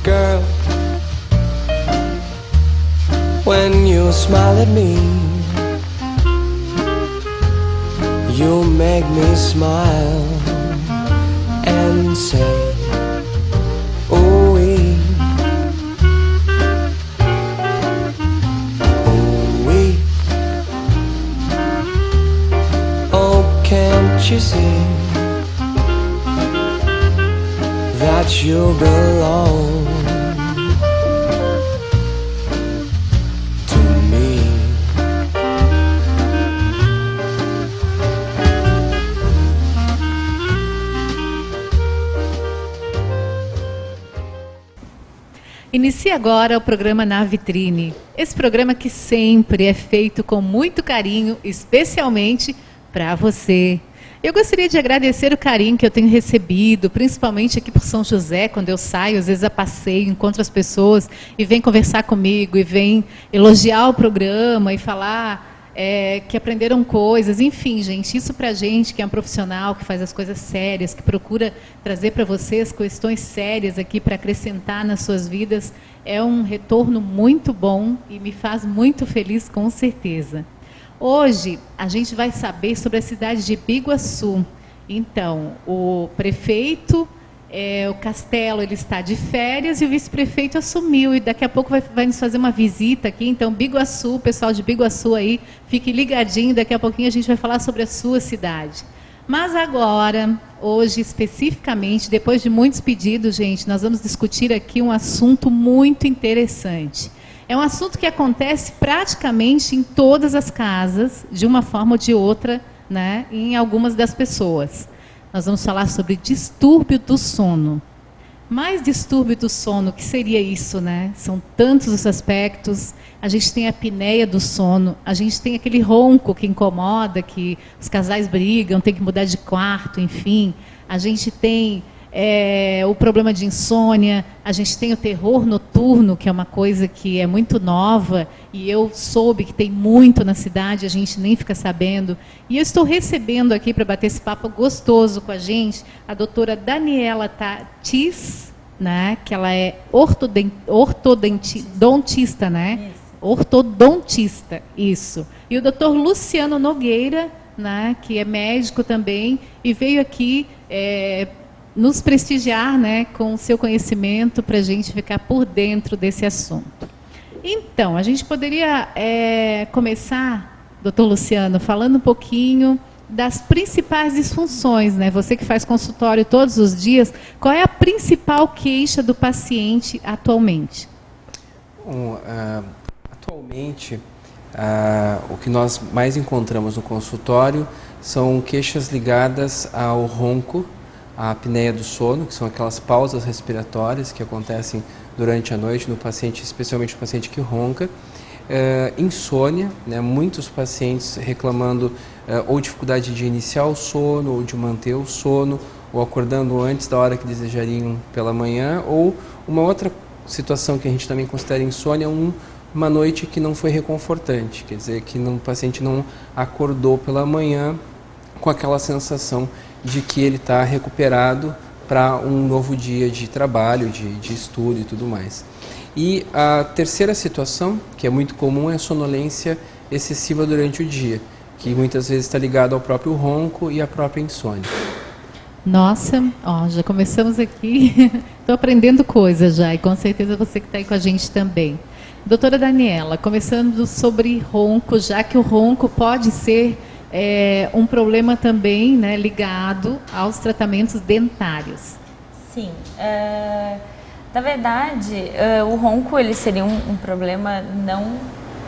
girl, when you smile at me, you make me smile and say, ooh-wee, ooh-wee. Oh, can't you see that you belong to me? Inicia agora o programa Na Vitrine. Esse programa que sempre é feito com muito carinho, especialmente para você. Eu gostaria de agradecer o carinho que eu tenho recebido, principalmente aqui por São José, quando eu saio, às vezes a passeio, encontro as pessoas e vêm conversar comigo, e vêm elogiar o programa e falar que aprenderam coisas. Enfim, gente, isso para a gente que é um profissional, que faz as coisas sérias, que procura trazer para vocês questões sérias aqui para acrescentar nas suas vidas, é um retorno muito bom e me faz muito feliz, com certeza. Hoje, a gente vai saber sobre a cidade de Biguaçu. Então, o prefeito, o Castelo, ele está de férias e o vice-prefeito assumiu. E daqui a pouco vai nos fazer uma visita aqui. Então, Biguaçu, o pessoal de Biguaçu aí, fique ligadinho. Daqui a pouquinho a gente vai falar sobre a sua cidade. Mas agora, hoje especificamente, depois de muitos pedidos, gente, nós vamos discutir aqui um assunto muito interessante. É um assunto que acontece praticamente em todas as casas, de uma forma ou de outra, né, em algumas das pessoas. Nós vamos falar sobre distúrbio do sono. Mais distúrbio do sono, o que seria isso, né? São tantos os aspectos. A gente tem a apneia do sono, a gente tem aquele ronco que incomoda, que os casais brigam, tem que mudar de quarto, enfim. A gente tem o problema de insônia, a gente tem o terror noturno, que é uma coisa que é muito nova, e eu soube que tem muito na cidade, a gente nem fica sabendo. E eu estou recebendo aqui, para bater esse papo gostoso com a gente, a doutora Daniela Tis, né, que ela é ortodontista, né? Isso. Ortodontista, isso. E o doutor Luciano Nogueira, né, que é médico também, e veio aqui nos prestigiar, né, com o seu conhecimento para a gente ficar por dentro desse assunto. Então, a gente poderia começar, doutor Luciano, falando um pouquinho das principais disfunções, né? Você que faz consultório todos os dias, qual é a principal queixa do paciente atualmente? Bom, atualmente, o que nós mais encontramos no consultório são queixas ligadas ao ronco, a apneia do sono, que são aquelas pausas respiratórias que acontecem durante a noite no paciente, especialmente no paciente que ronca. Insônia, né? Muitos pacientes reclamando ou dificuldade de iniciar o sono, ou de manter o sono, ou acordando antes da hora que desejariam pela manhã, ou uma outra situação que a gente também considera insônia, uma noite que não foi reconfortante, quer dizer, que o paciente não acordou pela manhã com aquela sensação de que ele está recuperado para um novo dia de trabalho, de estudo e tudo mais. E a terceira situação, que é muito comum, é a sonolência excessiva durante o dia, que muitas vezes está ligado ao próprio ronco e à própria insônia. Nossa, já começamos aqui, estou aprendendo coisas já, e com certeza você que está aí com a gente também. Doutora Daniela, começando sobre ronco, já que o ronco pode ser um problema também, né, ligado aos tratamentos dentários. Sim, na verdade, o ronco ele seria um problema não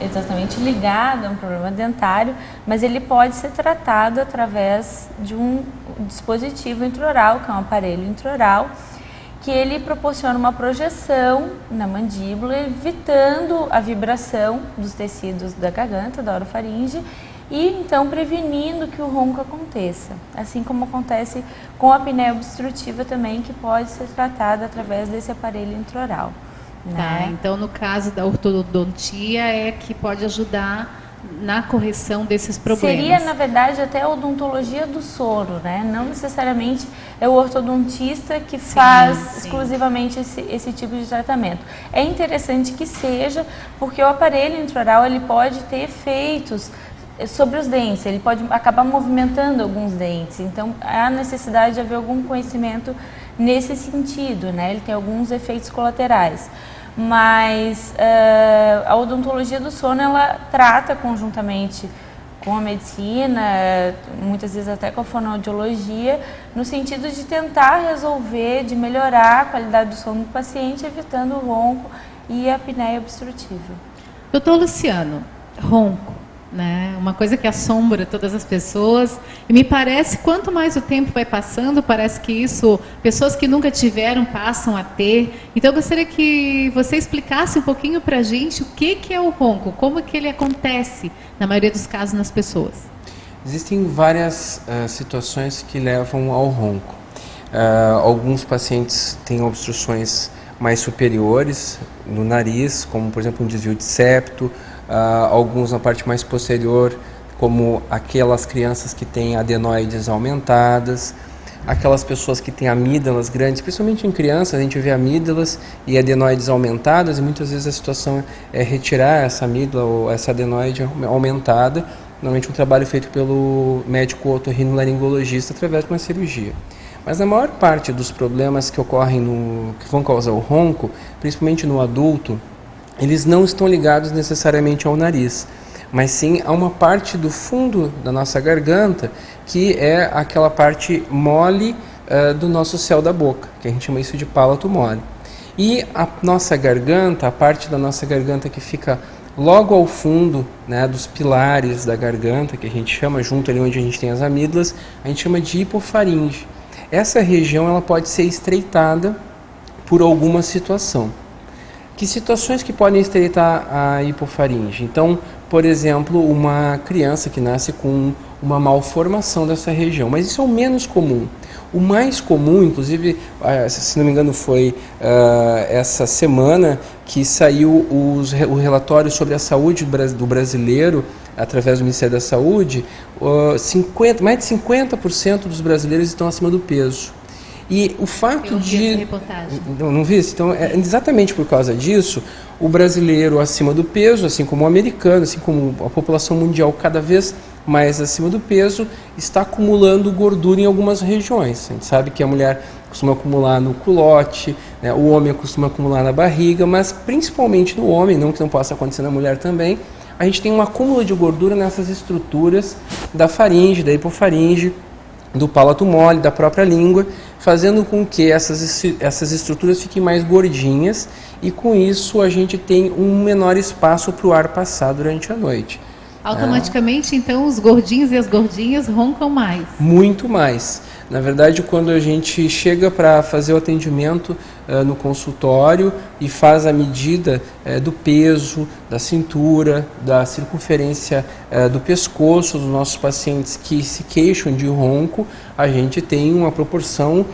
exatamente ligado a um problema dentário, mas ele pode ser tratado através de um dispositivo intraoral, que é um aparelho intraoral, que ele proporciona uma projeção na mandíbula, evitando a vibração dos tecidos da garganta, da orofaringe, e então prevenindo que o ronco aconteça, assim como acontece com a apneia obstrutiva também, que pode ser tratada através desse aparelho intraoral. Tá, então no caso da ortodontia que pode ajudar na correção desses problemas? Seria, na verdade, até a odontologia do sono, né? Não necessariamente é o ortodontista que faz exclusivamente esse tipo de tratamento. É interessante que seja, porque o aparelho intraoral ele pode ter efeitos sobre os dentes, ele pode acabar movimentando alguns dentes, então há necessidade de haver algum conhecimento nesse sentido, né? Ele tem alguns efeitos colaterais. Mas a odontologia do sono, ela trata conjuntamente com a medicina, muitas vezes até com a fonoaudiologia, no sentido de tentar resolver, de melhorar a qualidade do sono do paciente, evitando o ronco e a apneia obstrutiva. Doutor Luciano, ronco, né? Uma coisa que assombra todas as pessoas, e me parece, quanto mais o tempo vai passando, parece que isso, pessoas que nunca tiveram passam a ter. Então eu gostaria que você explicasse um pouquinho pra gente o que é o ronco, como que ele acontece na maioria dos casos nas pessoas. Existem várias situações que levam ao ronco. Alguns pacientes têm obstruções mais superiores no nariz, como por exemplo um desvio de septo, alguns na parte mais posterior, como aquelas crianças que têm adenoides aumentadas, aquelas pessoas que têm amígdalas grandes, principalmente em crianças, a gente vê amígdalas e adenoides aumentadas, e muitas vezes a situação é retirar essa amígdala ou essa adenoide aumentada, normalmente um trabalho feito pelo médico otorrinolaringologista através de uma cirurgia. Mas a maior parte dos problemas que ocorrem, que vão causar o ronco, principalmente no adulto, eles não estão ligados necessariamente ao nariz, mas sim a uma parte do fundo da nossa garganta, que é aquela parte mole do nosso céu da boca, que a gente chama isso de palato mole. E a nossa garganta, a parte da nossa garganta que fica logo ao fundo, né, dos pilares da garganta, que a gente chama, junto ali onde a gente tem as amígdalas, a gente chama de hipofaringe. Essa região ela pode ser estreitada por alguma situação. Que situações que podem estreitar a hipofaringe? Então, por exemplo, uma criança que nasce com uma malformação dessa região, mas isso é o menos comum. O mais comum, inclusive, se não me engano, foi essa semana que saiu o relatório sobre a saúde do brasileiro, através do Ministério da Saúde, mais de 50% dos brasileiros estão acima do peso. E o fato de... Não vi isso? Então, exatamente por causa disso, o brasileiro acima do peso, assim como o americano, assim como a população mundial cada vez mais acima do peso, está acumulando gordura em algumas regiões. A gente sabe que a mulher costuma acumular no culote, né, o homem costuma acumular na barriga, mas principalmente no homem, não que não possa acontecer na mulher também, a gente tem um acúmulo de gordura nessas estruturas da faringe, da hipofaringe, do palato mole, da própria língua, fazendo com que essas estruturas fiquem mais gordinhas e com isso a gente tem um menor espaço para o ar passar durante a noite. Automaticamente, então, os gordinhos e as gordinhas roncam mais? Muito mais. Na verdade, quando a gente chega para fazer o atendimento no consultório e faz a medida do peso, da cintura, da circunferência do pescoço dos nossos pacientes que se queixam de ronco, a gente tem uma proporção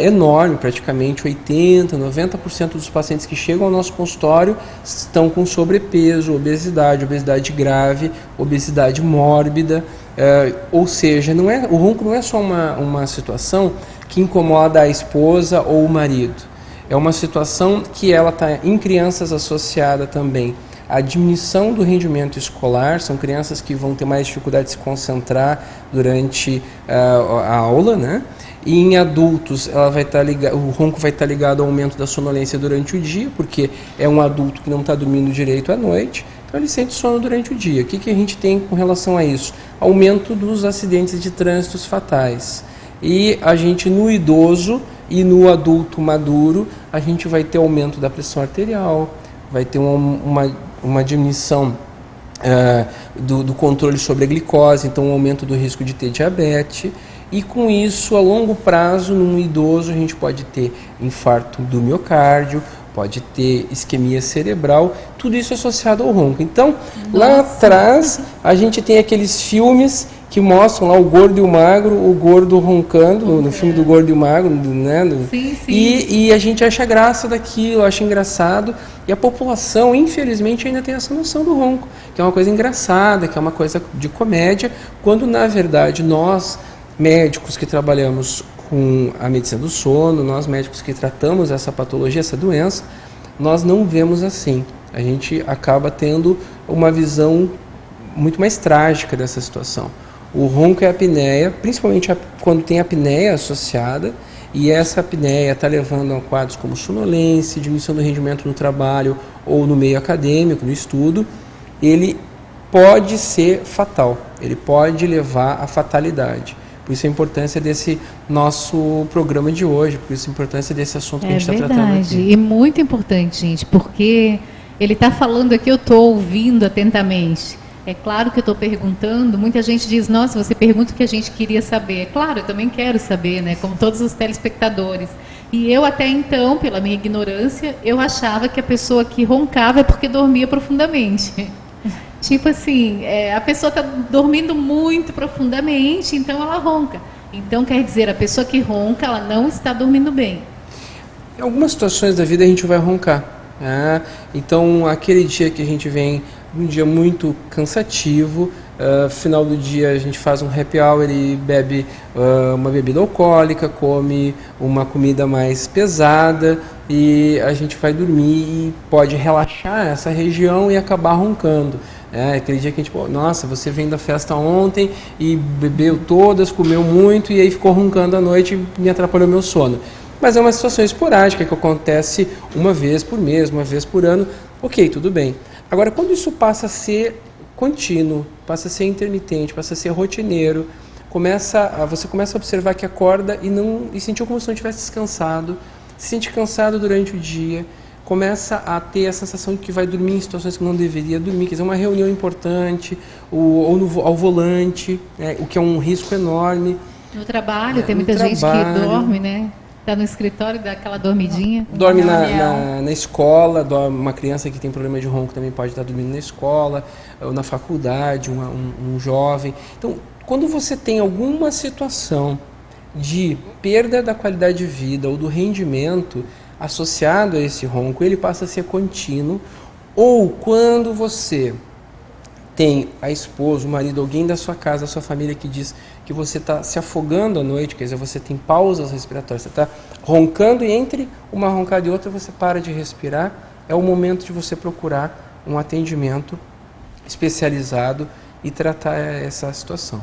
enorme, praticamente 80%, 90% dos pacientes que chegam ao nosso consultório estão com sobrepeso, obesidade grave, obesidade mórbida. Ou seja, o ronco não é só uma situação que incomoda a esposa ou o marido. É uma situação que ela está em crianças associada também à diminuição do rendimento escolar. São crianças que vão ter mais dificuldade de se concentrar durante a aula, né? E em adultos, o ronco vai estar ligado ao aumento da sonolência durante o dia, porque é um adulto que não está dormindo direito à noite. Então ele sente sono durante o dia. O que a gente tem com relação a isso? Aumento dos acidentes de trânsito fatais. E a gente no idoso e no adulto maduro, a gente vai ter aumento da pressão arterial, vai ter uma diminuição do controle sobre a glicose, então um aumento do risco de ter diabetes. E com isso, a longo prazo, num idoso, a gente pode ter infarto do miocárdio, pode ter isquemia cerebral, tudo isso associado ao ronco. Então, lá atrás, a gente tem aqueles filmes que mostram lá o gordo e o magro, o gordo roncando, no filme do gordo e o magro, né? Sim, sim. E a gente acha graça daquilo, acha engraçado, e a população, infelizmente, ainda tem essa noção do ronco, que é uma coisa engraçada, que é uma coisa de comédia, quando, na verdade, nós, médicos que trabalhamos com a medicina do sono, nós médicos que tratamos essa patologia, essa doença, nós não vemos assim. A gente acaba tendo uma visão muito mais trágica dessa situação. O ronco é a apneia, principalmente quando tem apneia associada, e essa apneia está levando a quadros como sonolência, diminuição do rendimento no trabalho ou no meio acadêmico, no estudo. Ele pode ser fatal, ele pode levar à fatalidade. Por isso a importância desse nosso programa de hoje, por isso a importância desse assunto que a gente está tratando aqui. E muito importante, gente, porque ele está falando aqui, eu estou ouvindo atentamente. É claro que eu estou perguntando, muita gente diz, nossa, você pergunta o que a gente queria saber. É claro, eu também quero saber, né, como todos os telespectadores. E eu até então, pela minha ignorância, eu achava que a pessoa que roncava é porque dormia profundamente. Tipo assim, a pessoa está dormindo muito profundamente, então ela ronca. Então quer dizer, a pessoa que ronca, ela não está dormindo bem. Em algumas situações da vida a gente vai roncar. Então aquele dia que a gente vem, um dia muito cansativo, final do dia a gente faz um happy hour e bebe uma bebida alcoólica, come uma comida mais pesada e a gente vai dormir e pode relaxar essa região e acabar roncando. Aquele dia que a gente, nossa, você vem da festa ontem e bebeu todas, comeu muito e aí ficou roncando à noite e me atrapalhou meu sono. Mas é uma situação esporádica que acontece uma vez por mês, uma vez por ano. Ok, tudo bem. Agora, quando isso passa a ser contínuo, passa a ser intermitente, passa a ser rotineiro, você começa a observar que acorda e sentiu como se não tivesse descansado, se sente cansado durante o dia, começa a ter a sensação de que vai dormir em situações que não deveria dormir, quer dizer, uma reunião importante, ou ao volante, o que é um risco enorme. No trabalho, tem muita gente que dorme, né? Está no escritório, dá aquela dormidinha. Dorme na escola, uma criança que tem problema de ronco também pode estar dormindo na escola, ou na faculdade, um jovem. Então, quando você tem alguma situação de perda da qualidade de vida ou do rendimento associado a esse ronco, ele passa a ser contínuo, ou quando você tem a esposa, o marido, alguém da sua casa, da sua família que diz que você está se afogando à noite, quer dizer, você tem pausas respiratórias, você está roncando e entre uma roncada e outra você para de respirar, é o momento de você procurar um atendimento especializado e tratar essa situação.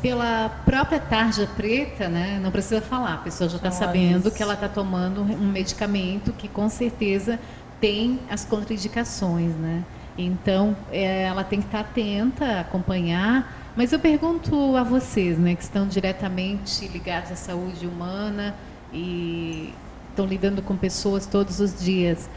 Pela própria tarja preta, né, não precisa falar, a pessoa já está sabendo que ela está tomando um medicamento que com certeza tem as contraindicações, né? Então, ela tem que estar atenta, acompanhar. Mas eu pergunto a vocês, né, que estão diretamente ligados à saúde humana e estão lidando com pessoas todos os dias.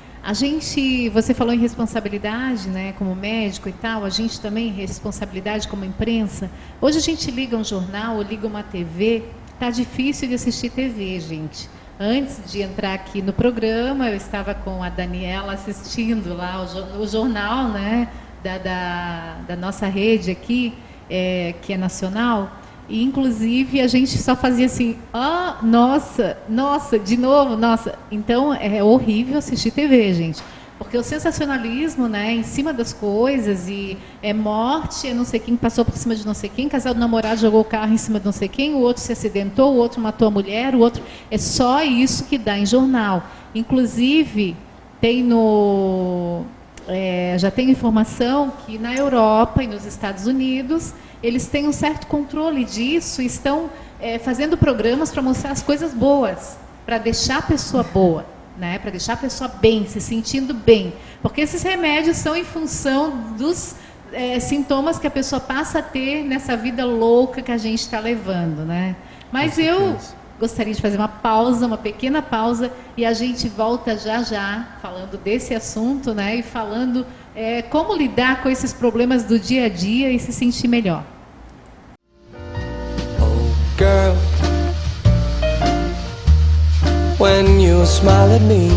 Você falou em responsabilidade, né, como médico e tal, a gente também responsabilidade como imprensa. Hoje a gente liga um jornal ou liga uma TV, tá difícil de assistir TV, gente. Antes de entrar aqui no programa, eu estava com a Daniela assistindo lá o jornal, né, da nossa rede aqui, que é nacional, e inclusive a gente só fazia assim, nossa, de novo, nossa. Então é horrível assistir TV, gente. Porque o sensacionalismo, né, em cima das coisas, e morte, não sei quem passou por cima de não sei quem, casal do namorado jogou o carro em cima de não sei quem, o outro se acidentou, o outro matou a mulher, o outro... É só isso que dá em jornal. Inclusive, tem já tenho informação que na Europa e nos Estados Unidos, eles têm um certo controle disso e estão fazendo programas para mostrar as coisas boas, para deixar a pessoa boa. Né, para deixar a pessoa bem, se sentindo bem. Porque esses remédios são em função dos sintomas que a pessoa passa a ter nessa vida louca que a gente está levando. Né? Mas eu gostaria de fazer uma pequena pausa, e a gente volta já falando desse assunto, né, e falando como lidar com esses problemas do dia a dia e se sentir melhor. Oh, girl, when you smile at me,